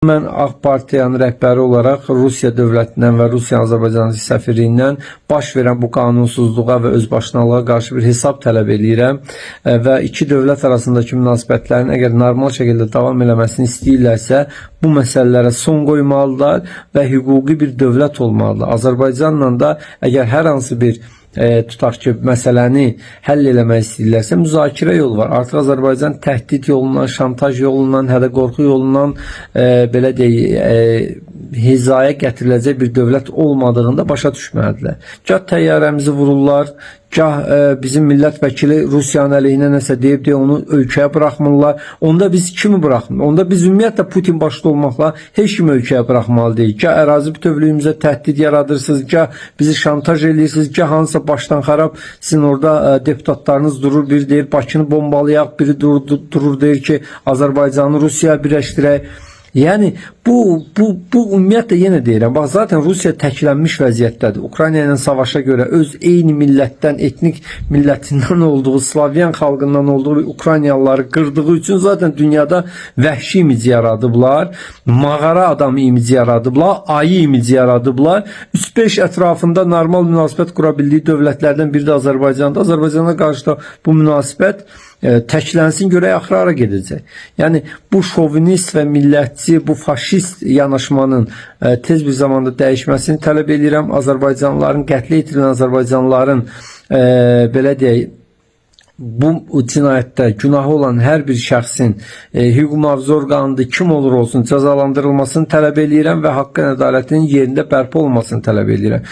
Mən Ağ Partiyanın rəhbəri olaraq Rusiya dövlətindən və Rusiya-Azərbaycan səfirliyindən baş verən bu qanunsuzluğa və özbaşınalığa qarşı bir hesab tələb edirəm və iki dövlət arasındakı münasibətlərin əgər normal şəkildə davam eləməsini istəyirlərsə, bu məsələlərə son qoymalılar və hüquqi bir dövlət olmalıdır. Azərbaycanla da əgər hər hansı bir tutaq ki, məsələni həll eləmək istəyirlərsə müzakirə yolu var. Artıq Azərbaycan təhdid yolundan, şantaj yolundan, hədə qorxu yolundan belə deyək, hizaya gətiriləcək bir dövlət olmadığını da başa düşməlidirlər. Gah təyyarəmizi vururlar, gah bizim millət vəkili Rusiyanın əleyhinə nəsə deyib deyə onu ölkəyə buraxmırlar. Onda biz kimi buraxmırıq? Onda biz ümumiyyətlə Putin başda olmaqla heç kimi ölkəyə buraxmalı deyil. Gah ərazi bütövlüyümüzə təhdid yaradırsınız, gah bizi şantaj edirsiniz, gah hansısa başdan xarab sizin orada deputatlarınız durur, biri deyir Bakını bombalayaq, biri durur deyir ki Azərbaycanı Rusiyaya birləşdirək. Yəni bu ümumiyyətlə yenə deyirəm. Bax zaten Rusiya təklənmiş vəziyyətdədir. Ukrayna ilə savaşa görə öz eyni millətdən, etnik millətindən olduğu, Slavyan xalqından olduğu Ukraynalıları qırdığı üçün zaten dünyada vəhşi imici yaradıblar. Mağara adamı imici yaradıblar, ayı imici yaradıblar. 3-5 ətrafında normal münasibət qura bildiyi dövlətlərdən biri də Azərbaycandır. Azərbaycana qarşı da bu münasibət təklənsin görək axıra hara gedəcək. Yəni bu şovinist və millətçi, bu faşist yanaşmanın tez bir zamanda dəyişməsini tələb edirəm. Azərbaycanlıların, qətlə yetirilən Azərbaycanlıların belə deyək, bu cinayətdə günahı olan hər bir şəxsin hüquq mühafizə orqanında kim olur olsun cəzalandırılmasını tələb edirəm və haqqın ədalətinin yerində bərpa olmasını tələb edirəm.